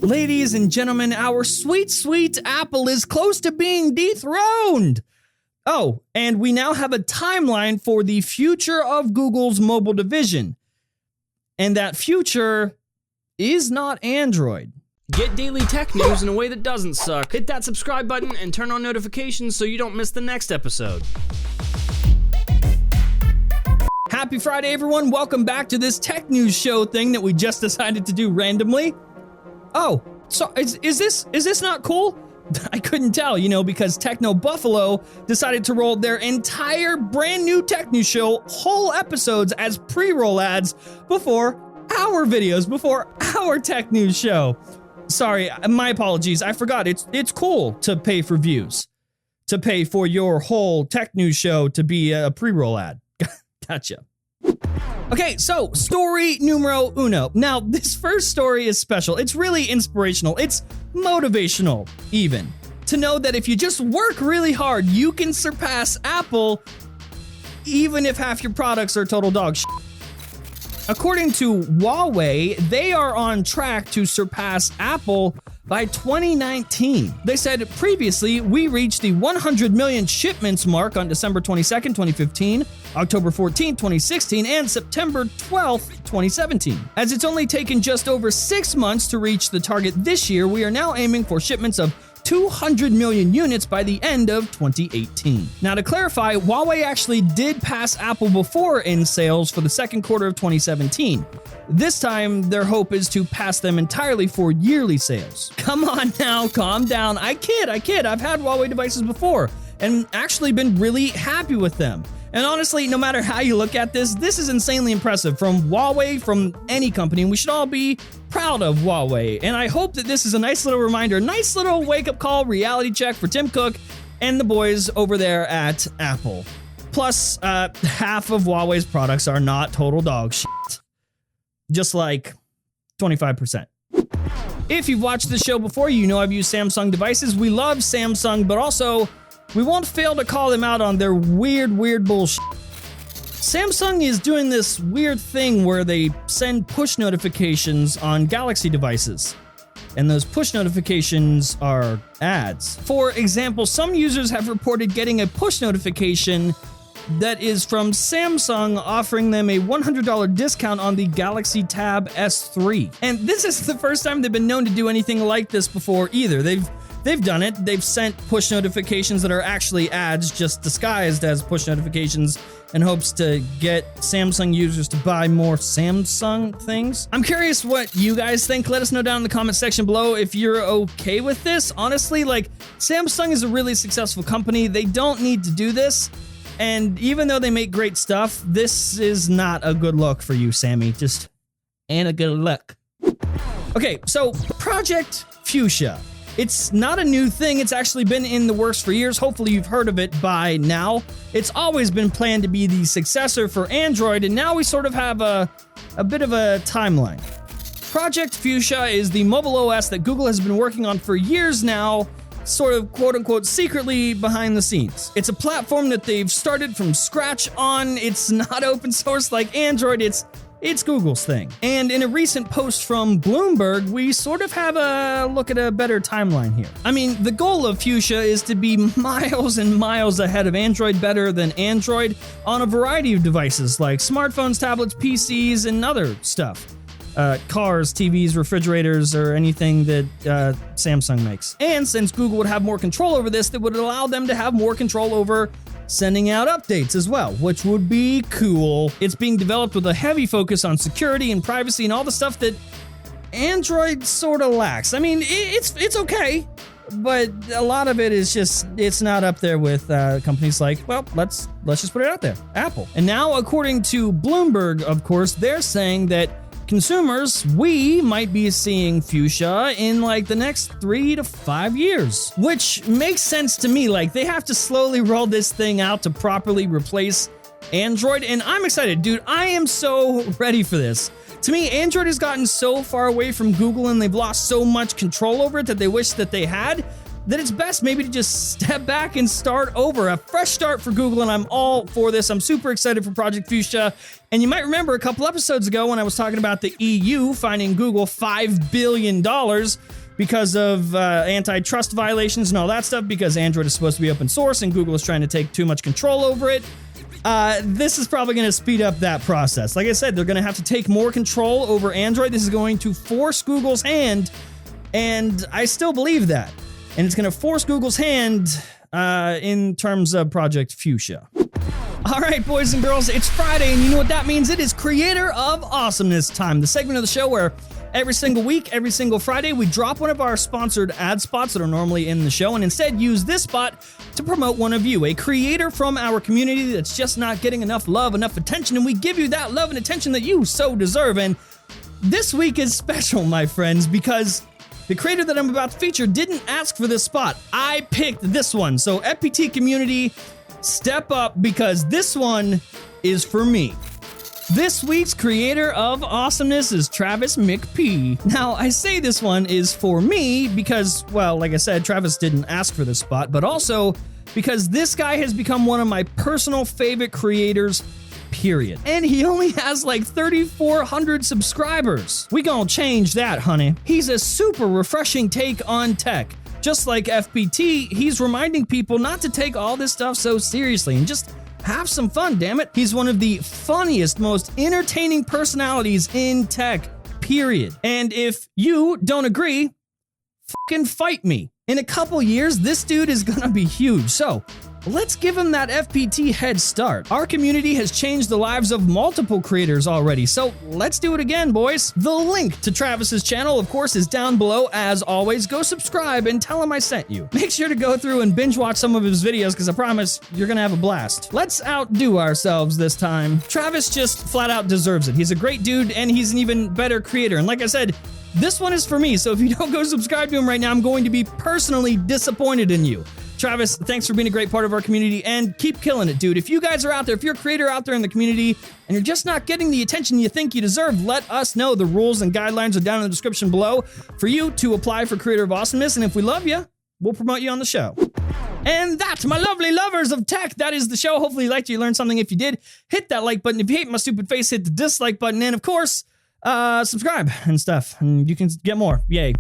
Ladies and gentlemen, our sweet, sweet Apple is close to being dethroned. Oh, and we now have a timeline for the future of Google's mobile division. And that future is not Android. Get daily tech news in a way that doesn't suck. Hit that subscribe button and turn on notifications so you don't miss the next episode. Happy Friday, everyone. Welcome back to this tech news show thing that we just decided to do randomly. Oh, so is this not cool? I couldn't tell, because Techno Buffalo decided to roll their entire brand new tech news show whole episodes as pre-roll ads before our videos, before our tech news show. Sorry, my apologies. I forgot. It's cool to pay for views, to pay for your whole tech news show to be a pre-roll ad. Gotcha. Okay, so story numero uno. Now, this first story is special. It's really inspirational. It's motivational, even. To know that if you just work really hard, you can surpass Apple, even if half your products are total dog shit. According to Huawei, they are on track to surpass Apple by 2019. They said previously, we reached the 100 million shipments mark on December 22nd, 2015, October 14th, 2016, and September 12th, 2017. As it's only taken just over 6 months to reach the target this year, we are now aiming for shipments of 200 million units by the end of 2018. Now, to clarify, Huawei actually did pass Apple before in sales for the second quarter of 2017. This time, their hope is to pass them entirely for yearly sales. Come on now, calm down. I kid. I've had Huawei devices before and actually been really happy with them. And honestly, no matter how you look at this is insanely impressive from Huawei, from any company, and we should all be proud of Huawei. And I hope that this is a nice little reminder, nice little wake-up call, reality check for Tim Cook and the boys over there at Apple. Plus, half of Huawei's products are not total dog shit. Just like 25%. If you've watched this show before, you know I've used Samsung devices. We love Samsung, but also we won't fail to call them out on their weird bullshit. Samsung is doing this weird thing where they send push notifications on Galaxy devices. And those push notifications are ads. For example, some users have reported getting a push notification that is from Samsung offering them a $100 discount on the Galaxy Tab S3. And this is the first time they've been known to do anything like this before either. They've done it. They've sent push notifications that are actually ads just disguised as push notifications in hopes to get Samsung users to buy more Samsung things. I'm curious what you guys think. Let us know down in the comment section below if you're okay with this. Honestly, Samsung is a really successful company. They don't need to do this. And even though they make great stuff, this is not a good look for you, Sammy. Just ain't a good look. Okay, so Project Fuchsia. It's not a new thing. It's actually been in the works for years. Hopefully you've heard of it by now. It's always been planned to be the successor for Android, and now we sort of have a bit of a timeline. Project Fuchsia is the mobile OS that Google has been working on for years now, sort of quote-unquote secretly behind the scenes. It's a platform that they've started from scratch on. It's not open source like Android. It's Google's thing. And in a recent post from Bloomberg, we sort of have a look at a better timeline here. I mean, the goal of Fuchsia is to be miles and miles ahead of Android, better than Android, on a variety of devices like smartphones, tablets, PCs, and other stuff. Cars, TVs, refrigerators, or anything that Samsung makes. And since Google would have more control over this, that would allow them to have more control over sending out updates as well, which would be cool. It's being developed with a heavy focus on security and privacy and all the stuff that Android sort of lacks. I mean, it's okay, but a lot of it is just, it's not up there with companies like, well, let's just put it out there, Apple. And now, according to Bloomberg, of course, they're saying that consumers, we might be seeing Fuchsia in the next 3 to 5 years, which makes sense to me. They have to slowly roll this thing out to properly replace Android, and I'm excited, dude. I am so ready for this. To me, Android has gotten so far away from Google and they've lost so much control over it that they wish that they had. that it's best maybe to just step back and start over. A fresh start for Google, and I'm all for this. I'm super excited for Project Fuchsia. And you might remember a couple episodes ago when I was talking about the EU finding Google $5 billion because of antitrust violations and all that stuff, because Android is supposed to be open source and Google is trying to take too much control over it. This is probably going to speed up that process. Like I said, they're going to have to take more control over Android. This is going to force Google's hand, and I still believe that. And it's going to force Google's hand in terms of Project Fuchsia. All right, boys and girls, it's Friday, and you know what that means. It is Creator of Awesomeness time, the segment of the show where every single week, every single Friday, we drop one of our sponsored ad spots that are normally in the show and instead use this spot to promote one of you, a creator from our community that's just not getting enough love, enough attention, and we give you that love and attention that you so deserve. And this week is special, my friends, because the creator that I'm about to feature didn't ask for this spot. I picked this one. So FPT community, step up, because this one is for me. This week's Creator of Awesomeness is Travis McP. Now, I say this one is for me because, well, like I said, Travis didn't ask for this spot, but also because this guy has become one of my personal favorite creators, period. And he only has like 3,400 subscribers. We gonna change that, honey. He's a super refreshing take on tech. Just like FPT, he's reminding people not to take all this stuff so seriously and just have some fun, damn it. He's one of the funniest, most entertaining personalities in tech, period. And if you don't agree, fucking fight me. In a couple years, this dude is gonna be huge. So let's give him that FPT head start. Our community has changed the lives of multiple creators already, so let's do it again, boys. The link to Travis's channel, of course, is down below. As always, go subscribe and tell him I sent you. Make sure to go through and binge watch some of his videos, because I promise you're gonna have a blast. Let's outdo ourselves this time. Travis just flat out deserves it. He's a great dude, and he's an even better creator. And like I said, this one is for me, so if you don't go subscribe to him right now, I'm going to be personally disappointed in you. Travis, thanks for being a great part of our community, and keep killing it, dude. If you guys are out there, if you're a creator out there in the community, and you're just not getting the attention you think you deserve, let us know. The rules and guidelines are down in the description below for you to apply for Creator of Awesomeness, and if we love you, we'll promote you on the show. And that, my lovely lovers of tech, that is the show. Hopefully you liked it, you learned something. If you did, hit that like button. If you hate my stupid face, hit the dislike button, and of course, subscribe and stuff, and you can get more. Yay.